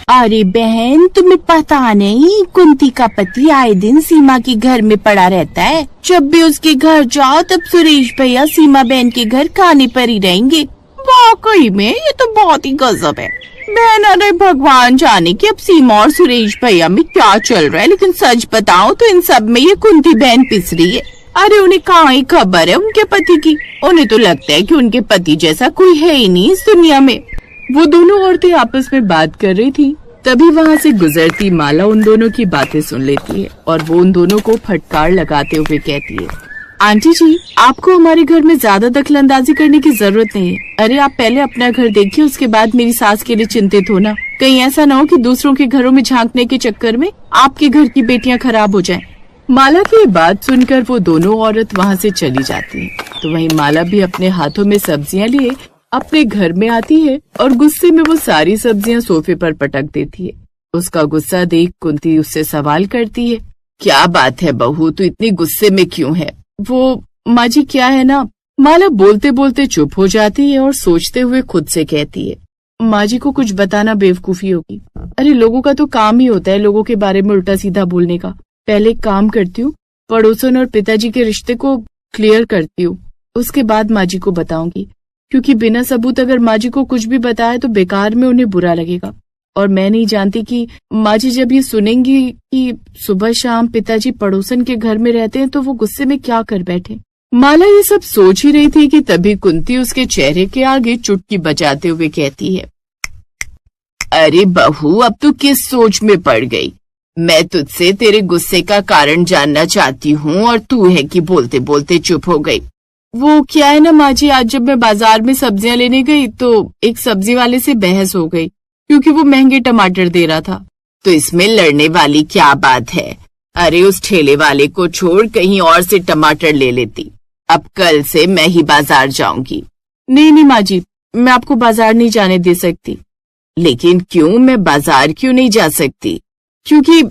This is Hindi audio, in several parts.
अरे बहन, तुम्हें पता नहीं, कुंती का पति आए दिन सीमा के घर में पड़ा रहता है। जब भी उसके घर जाओ तब सुरेश भैया सीमा बहन के घर खाने पर ही रहेंगे। वाकई में ये तो बहुत ही गजब है बहन। अरे भगवान जाने कि अब सीमा और सुरेश भैया में क्या चल रहा है, लेकिन सच बताओ तो इन सब में ये कुंती बहन पिस रही है। अरे उन्हें कहाँ ही खबर है उनके पति की। उन्हें तो लगता है कि उनके पति जैसा कोई है ही नहीं इस दुनिया में। वो दोनों औरतें आपस में बात कर रही थी। तभी वहाँ से गुजरती माला उन दोनों की बातें सुन लेती है और वो उन दोनों को फटकार लगाते हुए कहती है, आंटी जी, आपको हमारे घर में ज्यादा दखल अंदाजी करने की जरूरत नहीं है। अरे आप पहले अपना घर देखिए, उसके बाद मेरी सास के लिए चिंतित होना। कहीं ऐसा ना हो कि दूसरों के घरों में झांकने के चक्कर में आपके घर की बेटियां खराब हो जाएं। माला की बात सुनकर वो दोनों औरत वहाँ से चली जाती है। तो वहीं माला भी अपने हाथों में सब्जियां लिए अपने घर में आती है और गुस्से में वो सारी सब्जियां सोफे पर पटक देती है। उसका गुस्सा देख कुंती उससे सवाल करती है, क्या बात है बहू, तू इतनी गुस्से में क्यों है? वो माँ जी क्या है ना। माला बोलते बोलते चुप हो जाती है और सोचते हुए खुद से कहती है, माँ जी को कुछ बताना बेवकूफी होगी। अरे लोगों का तो काम ही होता है लोगों के बारे में उल्टा सीधा बोलने का। पहले एक काम करती हूँ, पड़ोसन और पिताजी के रिश्ते को क्लियर करती हूँ, उसके बाद माँ जी को बताऊंगी। क्योंकि बिना सबूत अगर माँ जी को कुछ भी बताया तो बेकार में उन्हें बुरा लगेगा। और मैं नहीं जानती कि माँ जी जब ये सुनेंगी कि सुबह शाम पिताजी पड़ोसन के घर में रहते हैं तो वो गुस्से में क्या कर बैठे। माला ये सब सोच ही रही थी कि तभी कुंती उसके चेहरे के आगे चुटकी बजाते हुए कहती है, अरे बहू, अब तू किस सोच में पड़ गई? मैं तुझसे तेरे गुस्से का कारण जानना चाहती हूँ और तू है कि बोलते बोलते चुप हो गई। वो क्या है ना माँ जी, आज जब मैं बाजार में सब्जियां लेने गई तो एक सब्जी वाले से बहस हो गई क्योंकि वो महंगे टमाटर दे रहा था। तो इसमें लड़ने वाली क्या बात है? अरे उस ठेले वाले को छोड़ कहीं और से टमाटर ले लेती। अब कल से मैं ही बाजार जाऊंगी। नहीं माँ जी, मैं आपको बाजार नहीं जाने दे सकती। लेकिन क्यों? मैं बाजार क्यों नहीं जा सकती? क्योंकि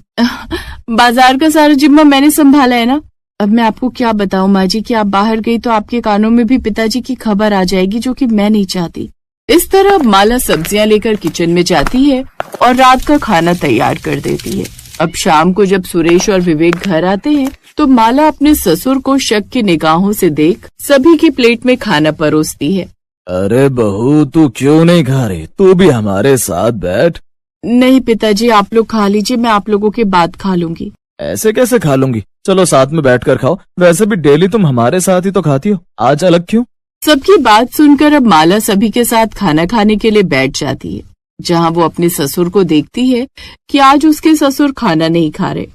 बाजार का सारा जिम्मा मैंने संभाला है ना। अब मैं आपको क्या बताऊं माँ जी कि आप बाहर गई तो आपके कानों में भी पिताजी की खबर आ जाएगी, जो कि मैं नहीं चाहती। इस तरह माला सब्जियां लेकर किचन में जाती है और रात का खाना तैयार कर देती है। अब शाम को जब सुरेश और विवेक घर आते हैं तो माला अपने ससुर को शक की निगाहों से देख सभी की प्लेट में खाना परोसती है। अरे बहू, तू क्यों नहीं खा रही? तू भी हमारे साथ बैठ। नहीं पिताजी, आप लोग खा लीजिए, मैं आप लोगों के बाद खा लूंगी। ऐसे कैसे खा लूंगी? चलो साथ में बैठकर खाओ। वैसे भी डेली तुम हमारे साथ ही तो खाती हो, आज अलग क्यों? सबकी बात सुनकर अब माला सभी के साथ खाना खाने के लिए बैठ जाती है, जहाँ वो अपने ससुर को देखती है कि आज उसके ससुर खाना नहीं खा रहे।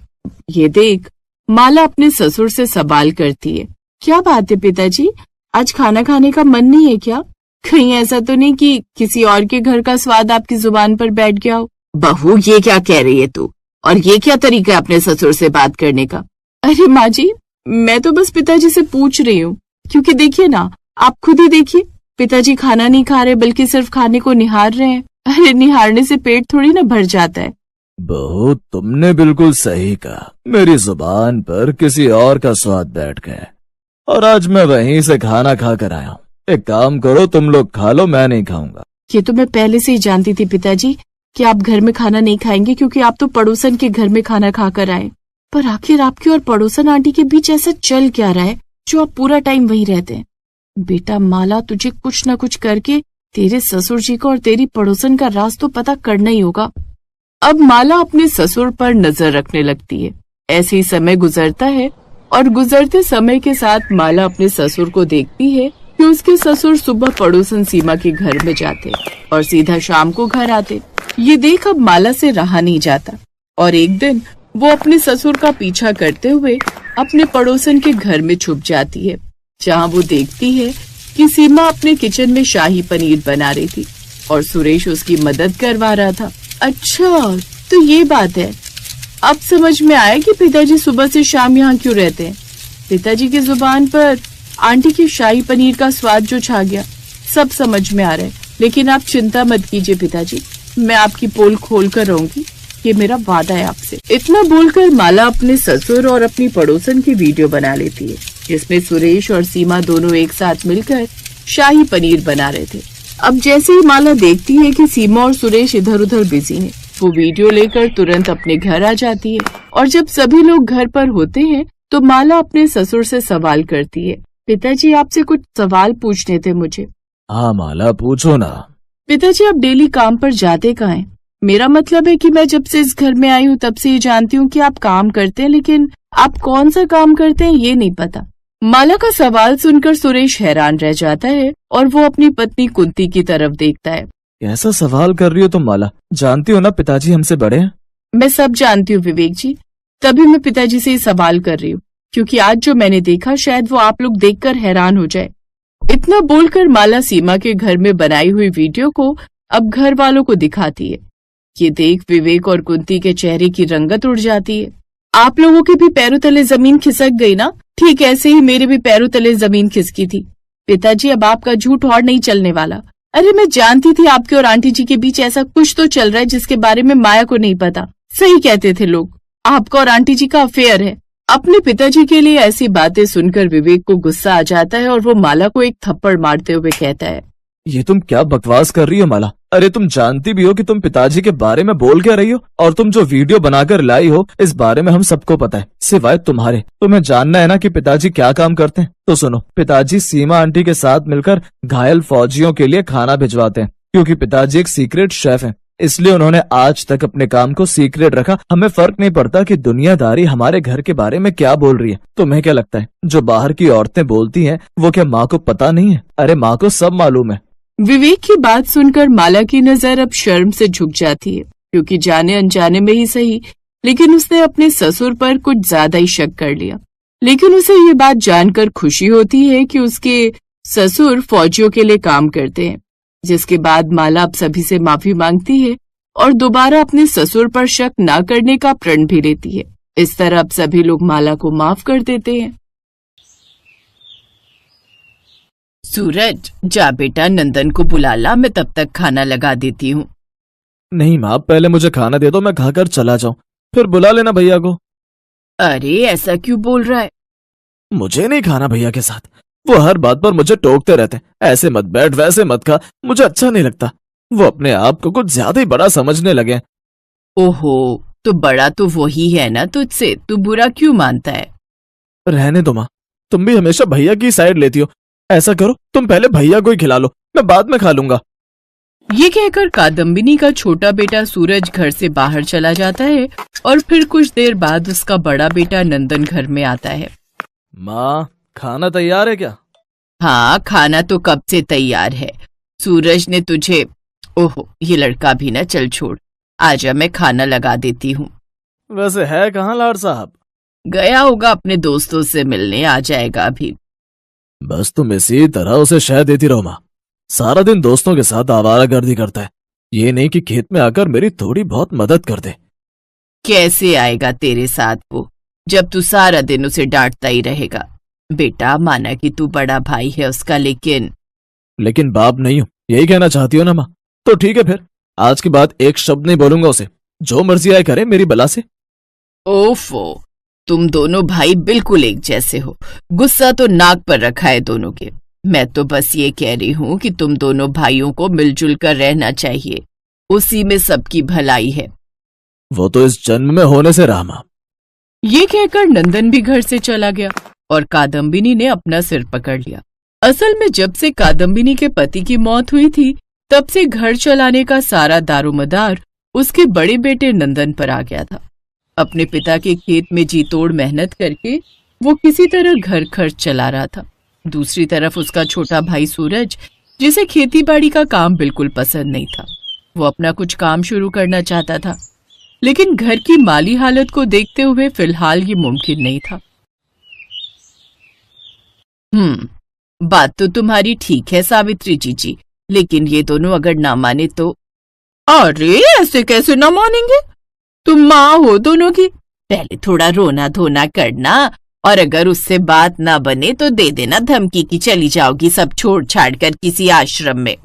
ये देख माला अपने ससुर से सवाल करती है, क्या बात है पिताजी, आज खाना खाने का मन नहीं है क्या? कहीं ऐसा तो नहीं कि किसी और के घर का स्वाद आपकी जुबान पर बैठ गया हो? बहू, ये क्या कह रही है तू? और ये क्या तरीका है अपने ससुर से बात करने का? अरे माँ जी, मैं तो बस पिताजी से पूछ रही हूँ, क्योंकि देखिए ना, आप खुद ही देखिए, पिताजी खाना नहीं खा रहे बल्कि सिर्फ खाने को निहार रहे हैं। अरे निहारने से पेट थोड़ी ना भर जाता है। बहू, तुमने बिल्कुल सही कहा। मेरी जुबान पर किसी और का स्वाद बैठ गया और आज मैं वहीं से खाना खा कर आया हूँ। एक काम करो, तुम लोग खा लो, मैं नहीं खाऊंगा। ये तो मैं पहले से ही जानती थी पिताजी कि आप घर में खाना नहीं खाएंगे, क्योंकि आप तो पड़ोसन के घर में खाना खा कर आए। पर आखिर आपकी और पड़ोसन आंटी के बीच ऐसा चल क्या रहा है जो आप पूरा टाइम वहीं रहते हैं? बेटा माला, तुझे कुछ न कुछ करके तेरे ससुर जी का और तेरी पड़ोसन का राज तो पता करना ही होगा। अब माला अपने ससुर पर नजर रखने लगती है। ऐसे ही समय गुजरता है और गुजरते समय के साथ माला अपने ससुर को देखती है कि उसके ससुर सुबह पड़ोसन सीमा के घर में जाते और सीधा शाम को घर आते। ये देख अब माला से रहा नहीं जाता और एक दिन वो अपने ससुर का पीछा करते हुए अपने पड़ोसन के घर में छुप जाती है, जहाँ वो देखती है कि सीमा अपने किचन में शाही पनीर बना रही थी और सुरेश उसकी मदद करवा रहा था। अच्छा, तो ये बात है। अब समझ में आया कि पिताजी सुबह से शाम यहाँ क्यों रहते हैं। पिताजी की जुबान पर आंटी की शाही पनीर का स्वाद जो छा गया, सब समझ में आ रहा है। लेकिन आप चिंता मत कीजिए पिताजी, मैं आपकी पोल खोल कर रहूंगी, ये मेरा वादा है आपसे। इतना बोलकर माला अपने ससुर और अपनी पड़ोसन की वीडियो बना लेती है, जिसमें सुरेश और सीमा दोनों एक साथ मिलकर शाही पनीर बना रहे थे। अब जैसे ही माला देखती है कि सीमा और सुरेश इधर उधर बिजी हैं, वो वीडियो लेकर तुरंत अपने घर आ जाती है और जब सभी लोग घर पर होते हैं तो माला अपने ससुर से सवाल करती है, पिताजी आपसे कुछ सवाल पूछने थे मुझे। हाँ माला, पूछो ना। पिताजी आप डेली काम पर जाते कहाँ हैं? मेरा मतलब है कि मैं जब से इस घर में आई हूँ तब से ये जानती हूँ कि आप काम करते हैं, लेकिन आप कौन सा काम करते हैं ये नहीं पता। माला का सवाल सुनकर सुरेश हैरान रह जाता है और वो अपनी पत्नी कुंती की तरफ देखता है। कैसा सवाल कर रही हो तुम माला? जानती हो ना पिताजी हमसे बड़े हैं। मैं सब जानती हूँ विवेक जी, तभी मैं पिताजी से ये सवाल कर रही हूँ क्योंकि आज जो मैंने देखा शायद वो आप लोग देखकर हैरान हो जाए। इतना बोलकर माला सीमा के घर में बनाई हुई वीडियो को अब घर वालों को दिखाती है। ये देख विवेक और कुंती के चेहरे की रंगत उड़ जाती है। आप लोगों के भी पैरों तले जमीन खिसक गई ना? ठीक ऐसे ही मेरे भी पैरों तले जमीन खिसकी थी। पिताजी अब आपका झूठ और नहीं चलने वाला। अरे मैं जानती थी आपके और आंटी जी के बीच ऐसा कुछ तो चल रहा है जिसके बारे में माया को नहीं पता। सही कहते थे लोग, आपका और आंटी जी का अफेयर है। अपने पिताजी के लिए ऐसी बातें सुनकर विवेक को गुस्सा आ जाता है और वो माला को एक थप्पड़ मारते हुए कहता है, ये तुम क्या बकवास कर रही हो माला? अरे तुम जानती भी हो कि तुम पिताजी के बारे में बोल क्या रही हो, और तुम जो वीडियो बनाकर लाई हो इस बारे में हम सबको पता है सिवाय तुम्हारे। तुम्हें जानना है ना कि पिताजी क्या काम करते हैं? तो सुनो, पिताजी सीमा आंटी के साथ मिलकर घायल फौजियों के लिए खाना भिजवाते हैं क्योंकि पिताजी एक सीक्रेट शेफ है, इसलिए उन्होंने आज तक अपने काम को सीक्रेट रखा। हमें फर्क नहीं पड़ता कि दुनियादारी हमारे घर के बारे में क्या बोल रही है। तुम्हें क्या लगता है जो बाहर की औरतें बोलती हैं वो क्या माँ को पता नहीं है? अरे माँ को सब मालूम है। विवेक की बात सुनकर माला की नजर अब शर्म से झुक जाती है क्योंकि जाने अनजाने में ही सही, लेकिन उसने अपने ससुर पर कुछ ज्यादा ही शक कर लिया। लेकिन उसे ये बात जानकर खुशी होती है कि उसके ससुर फौजियों के लिए काम करते हैं, जिसके बाद माला अब सभी से माफी मांगती है और दोबारा अपने ससुर पर शक न करने का प्रण भी लेती है। इस तरह अब सभी लोग माला को माफ कर देते हैं। सूरज, जा बेटा नंदन को बुला ला, मैं तब तक खाना लगा देती हूँ। नहीं माँ, पहले मुझे खाना दे दो, मैं खाकर चला जाऊं, फिर बुला लेना भैया को। अरे ऐसा क्यों बोल रहा है? मुझे नहीं खाना भैया के साथ, वो हर बात पर मुझे टोकते रहते हैं। ऐसे मत बैठ, वैसे मत खा, मुझे अच्छा नहीं लगता। वो अपने आप को कुछ ज्यादा ही बड़ा समझने लगे। ओहो, तो बड़ा तो वही है ना तुझसे, तू बुरा क्यों मानता है? रहने दो माँ, तुम भी हमेशा भैया की साइड लेती हो। ऐसा करो, तुम पहले भैया को ही खिला लो, मैं बाद में खा लूंगा। ये कहकर कादम्बिनी का छोटा बेटा सूरज घर से बाहर चला जाता है और फिर कुछ देर बाद उसका बड़ा बेटा नंदन घर में आता है। माँ, खाना तैयार है क्या? हाँ, खाना तो कब से तैयार है। सूरज ने तुझे, ओहो ये लड़का भी ना, चल छोड़, आजा मैं खाना लगा देती हूँ। वैसे है कहाँ लाड साहब? गया होगा अपने दोस्तों से मिलने, आ जाएगा अभी। बस तुम इसी तरह उसे शह देती रहो माँ, सारा दिन दोस्तों के साथ आवारागर्दी करता है। ये नहीं कि खेत में आकर मेरी थोड़ी बहुत मदद कर दे। कैसे आएगा तेरे साथ वो, जब तू सारा दिन उसे डांटता ही रहेगा। बेटा माना कि तू बड़ा भाई है उसका, लेकिन बाप नहीं हूँ, यही कहना चाहती हो ना माँ? तो ठीक है, फिर आज के बाद एक शब्द नहीं बोलूंगा उसे, जो मर्जी आए करे मेरी बला से। ओफो, तुम दोनों भाई बिल्कुल एक जैसे हो, गुस्सा तो नाक पर रखा है दोनों के। मैं तो बस ये कह रही हूँ कि तुम दोनों भाइयों को मिलजुल कर रहना चाहिए, उसी में सबकी भलाई है। वो तो इस जन्म में होने से रहा माँ। ये कहकर नंदन भी घर से चला गया और कादम्बिनी ने अपना सिर पकड़ लिया। असल में जब से कादम्बिनी के पति की मौत हुई थी तब से घर चलाने का सारा दारोमदार उसके बड़े बेटे नंदन पर आ गया था। अपने पिता के खेत में जी तोड़ मेहनत करके वो किसी तरह घर खर्च चला रहा था। दूसरी तरफ उसका छोटा भाई सूरज, जिसे खेतीबाड़ी का काम बिल्कुल पसंद नहीं था, वो अपना कुछ काम शुरू करना चाहता था, लेकिन घर की माली हालत को देखते हुए फिलहाल ये मुमकिन नहीं था। बात तो तुम्हारी ठीक है सावित्री जीजी, लेकिन ये दोनों अगर ना माने तो। अरे ऐसे कैसे ना मानेंगे, तुम माँ हो दोनों की। पहले थोड़ा रोना धोना करना, और अगर उससे बात ना बने तो दे देना धमकी की चली जाओगी सब छोड़ छाड़ कर किसी आश्रम में।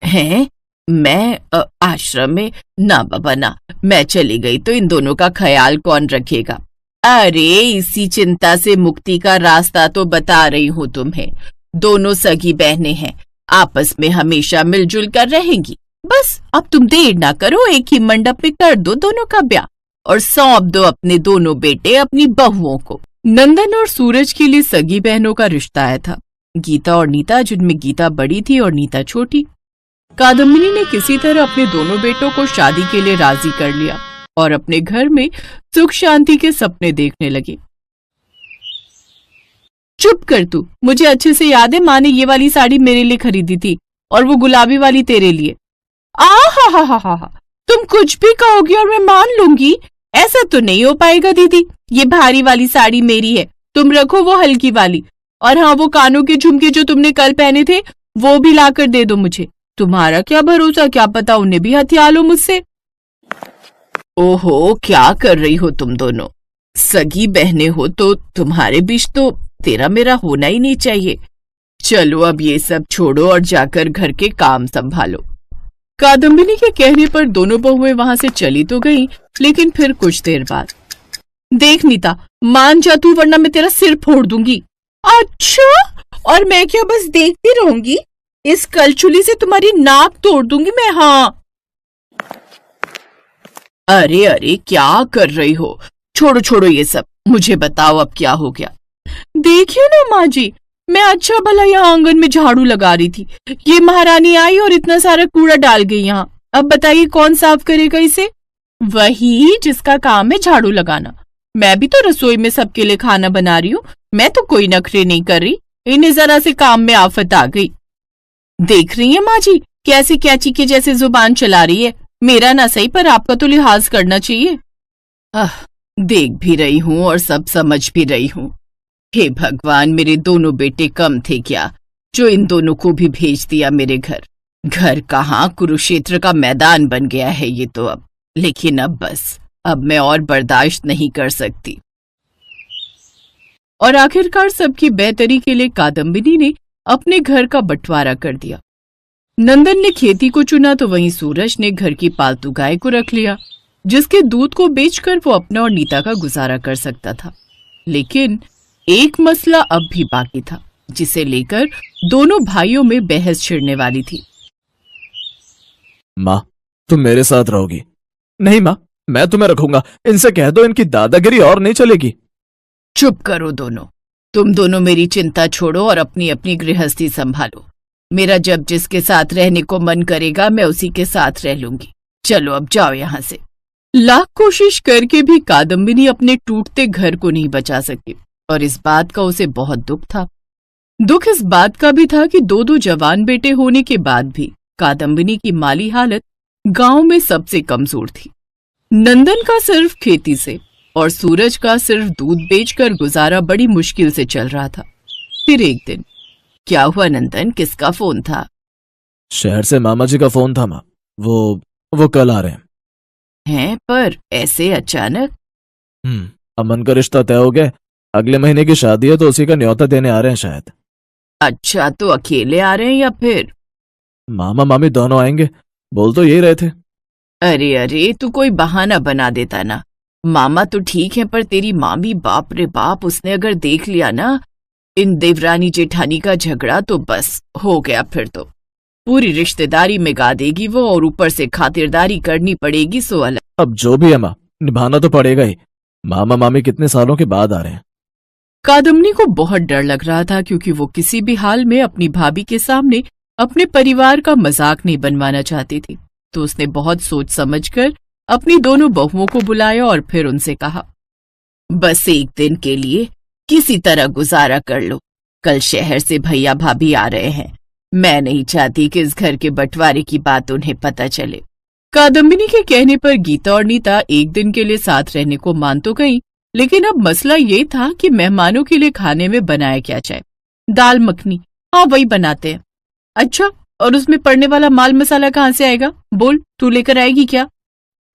हैं? मैं आश्रम में? ना बाबा ना, मैं चली गई तो इन दोनों का ख्याल कौन रखेगा? अरे इसी चिंता से मुक्ति का रास्ता तो बता रही हूँ तुम्हें। दोनों सगी बहनें हैं, आपस में हमेशा मिलजुल कर रहेंगी, बस अब तुम देर ना करो, एक ही मंडप में कर दो दोनों का ब्याह और सौंप दो अपने दोनों बेटे अपनी बहुओं को। नंदन और सूरज के लिए सगी बहनों का रिश्ता आया था, गीता और नीता, जिनमें गीता बड़ी थी और नीता छोटी। कादम्बिनी ने किसी तरह अपने दोनों बेटों को शादी के लिए राजी कर लिया और अपने घर में सुख शांति के सपने देखने लगी। चुप कर तू, मुझे अच्छे से याद है माँ ने ये वाली साड़ी मेरे लिए खरीदी थी और वो गुलाबी वाली तेरे लिए। हा, तुम कुछ भी कहोगी और मैं मान लूंगी? ऐसा तो नहीं हो पाएगा दीदी, ये भारी वाली साड़ी मेरी है, तुम रखो वो हल्की वाली। और हाँ, वो कानों के झुमके जो तुमने कल पहने थे वो भी लाकर दे दो मुझे। तुम्हारा क्या भरोसा, क्या पता उन्हें भी हथिया लो मुझसे। ओहो, क्या कर रही हो तुम दोनों? सगी बहनें हो तो तुम्हारे बीच तो तेरा मेरा होना ही नहीं चाहिए। चलो अब ये सब छोड़ो और जाकर घर के काम संभालो। कादम्बिनी के कहने पर दोनों बहुएं वहां से चली तो गईं, लेकिन फिर कुछ देर बाद, देख नीता, मान जा तू वरना मैं तेरा सिर फोड़ दूंगी। अच्छा, और मैं क्या बस देखती रहूंगी? इस कलछुली से तुम्हारी नाक तोड़ दूंगी मैं। हाँ, अरे क्या कर रही हो? छोड़ो ये सब, मुझे बताओ अब क्या हो गया। देखिए ना माँ जी, मैं अच्छा भला यहाँ आंगन में झाड़ू लगा रही थी, ये महारानी आई और इतना सारा कूड़ा डाल गई यहाँ। अब बताइए कौन साफ करेगा इसे? वही जिसका काम है झाड़ू लगाना। मैं भी तो रसोई में सबके लिए खाना बना रही हूँ, मैं तो कोई नखरे नहीं कर रही। इन्हें जरा से काम में आफत आ गई। देख रही है माँ जी कैसे कैची के जैसे जुबान चला रही है। मेरा ना सही पर आपका तो लिहाज करना चाहिए। देख भी रही हूँ और सब समझ भी रही हूँ। हे भगवान, मेरे दोनों बेटे कम थे क्या जो इन दोनों को भी भेज दिया मेरे घर? घर कहाँ, कुरुक्षेत्र का मैदान बन गया है ये तो अब। लेकिन अब बस, अब मैं और बर्दाश्त नहीं कर सकती। और आखिरकार सबकी बेहतरी के लिए कादम्बिनी ने अपने घर का बंटवारा कर दिया। नंदन ने खेती को चुना तो वहीं सूरज ने घर की पालतू गाय को रख लिया, जिसके दूध को बेचकर वो अपना और नीता का गुजारा कर सकता था। लेकिन एक मसला अब भी बाकी था, जिसे लेकर दोनों भाइयों में बहस छिड़ने वाली थी। माँ, तुम मेरे साथ रहोगी? नहीं माँ, मैं तुम्हें रखूंगा। इनसे कह दो इनकी दादागिरी और नहीं चलेगी। चुप करो दोनों, तुम दोनों मेरी चिंता छोड़ो और अपनी अपनी गृहस्थी संभालो। मेरा जब जिसके साथ रहने को मन करेगा मैं उसी के साथ रह लूंगी। चलो अब जाओ यहाँ से। लाख कोशिश करके भी कादम्बिनी अपने टूटते घर को नहीं बचा सकी और इस बात का उसे बहुत दुख था। दुख इस बात का भी था कि दो जवान बेटे होने के बाद भी कादम्बिनी की माली हालत गांव में सबसे कमजोर थी। नंदन का सिर्फ खेती से और सूरज का सिर्फ दूध बेचकर गुजारा बड़ी मुश्किल से चल रहा था। फिर एक दिन, क्या हुआ नंदन, किसका फोन था? शहर से मामा जी का फोन था माँ, वो कल आ रहे हैं। पर ऐसे अचानक? अमन का रिश्ता तय हो गया, अगले महीने की शादी है तो उसी का न्योता देने आ रहे हैं शायद। अच्छा, तो अकेले आ रहे हैं या फिर? मामा मामी दोनों आएंगे, बोल तो यही रहे थे। अरे तू कोई बहाना बना देता ना। मामा तो ठीक है पर तेरी मामी, बाप रे बाप, उसने अगर देख लिया ना इन देवरानी जेठानी का झगड़ा तो बस हो गया। फिर तो पूरी रिश्तेदारी में गा देगी वो और ऊपर से खातिरदारी करनी पड़ेगी सो अलग। अब जो भी है माँ, निभाना तो पड़ेगा ही। मामा मामी कितने सालों के बाद आ रहे हैं। कादम्बिनी को बहुत डर लग रहा था क्योंकि वो किसी भी हाल में अपनी भाभी के सामने अपने परिवार का मजाक नहीं बनवाना चाहती थी। तो उसने बहुत सोच समझकर अपनी दोनों बहुओं को बुलाया और फिर उनसे कहा, बस एक दिन के लिए किसी तरह गुजारा कर लो। कल शहर से भैया भाभी आ रहे हैं, मैं नहीं चाहती कि इस घर के बंटवारे की बात उन्हें पता चले। कादम्बिनी के कहने पर गीता और नीता एक दिन के लिए साथ रहने को मान तो गईं, लेकिन अब मसला ये था कि मेहमानों के लिए खाने में बनाया क्या जाए। दाल मखनी, हाँ वही बनाते हैं। अच्छा, और उसमें पड़ने वाला माल मसाला कहाँ से आएगा? बोल, तू लेकर आएगी क्या?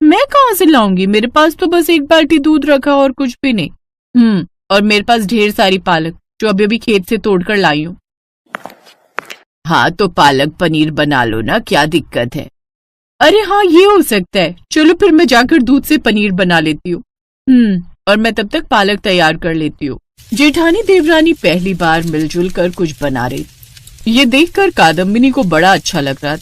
मैं कहाँ से लाऊंगी, मेरे पास तो बस एक बाल्टी दूध रखा और कुछ भी नहीं। और मेरे पास ढेर सारी पालक जो अभी अभी खेत से तोड़कर लाई हूँ। हाँ तो पालक पनीर बना लो ना, क्या दिक्कत है? अरे हाँ, ये हो सकता है। चलो फिर मैं जाकर दूध से पनीर बना लेती हूँ। और मैं तब तक पालक तैयार कर लेती हूँ। जेठानी देवरानी पहली बार मिलजुल कर कुछ बना रही। ये देखकर कादम्बिनी को बड़ा अच्छा लग रहा।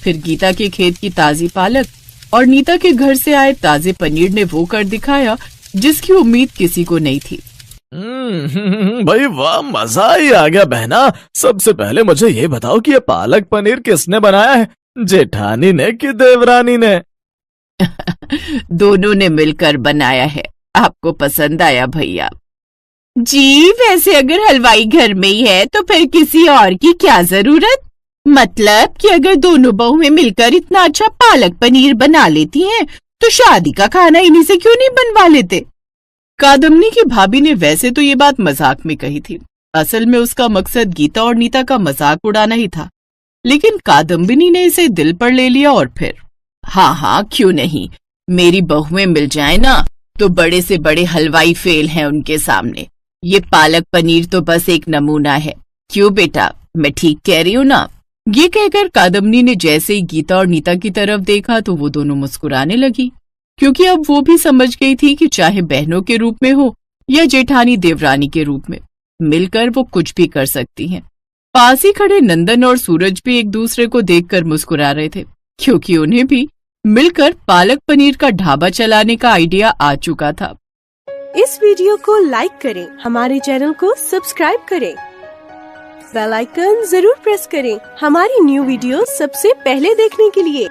फिर गीता के खेत की ताजी पालक और नीता के घर से आए ताजे पनीर ने वो कर दिखाया जिसकी उम्मीद किसी को नहीं थी। भाई वाह, मजा ही आ गया बहना। सबसे पहले मुझे ये बताओ कि ये पालक पनीर किसने बनाया है, जेठानी ने कि देवरानी ने? दोनों ने मिलकर बनाया है। आपको पसंद आया भैया? जी, वैसे अगर हलवाई घर में ही है तो फिर किसी और की क्या जरूरत? मतलब कि अगर दोनों बहुएं मिलकर इतना अच्छा पालक पनीर बना लेती हैं, तो शादी का खाना इन्हीं से क्यों नहीं बनवा लेते? कादम्बनी की भाभी ने वैसे तो ये बात मजाक में कही थी, असल में उसका मकसद गीता और नीता का मजाक उड़ाना ही था, लेकिन कादम्बिनी ने इसे दिल पर ले लिया और फिर हाँ, क्यों नहीं, मेरी बहुएं मिल जाए ना तो बड़े से बड़े हलवाई फेल हैं उनके सामने। ये पालक पनीर तो बस एक नमूना है। क्यों बेटा, मैं ठीक कह रही हूँ ना? ये कहकर कादम्बनी ने जैसे ही गीता और नीता की तरफ देखा तो वो दोनों मुस्कुराने लगी, क्योंकि अब वो भी समझ गई थी कि चाहे बहनों के रूप में हो या जेठानी देवरानी के रूप में, मिलकर वो कुछ भी कर सकती हैं। पास ही खड़े नंदन और सूरज भी एक दूसरे को देखकर मुस्कुरा रहे थे, क्योंकि उन्हें भी मिलकर पालक पनीर का ढाबा चलाने का आइडिया आ चुका था। इस वीडियो को लाइक करें, हमारे चैनल को सब्सक्राइब करें, बेल आइकन जरूर प्रेस करें हमारी न्यू वीडियो सबसे पहले देखने के लिए।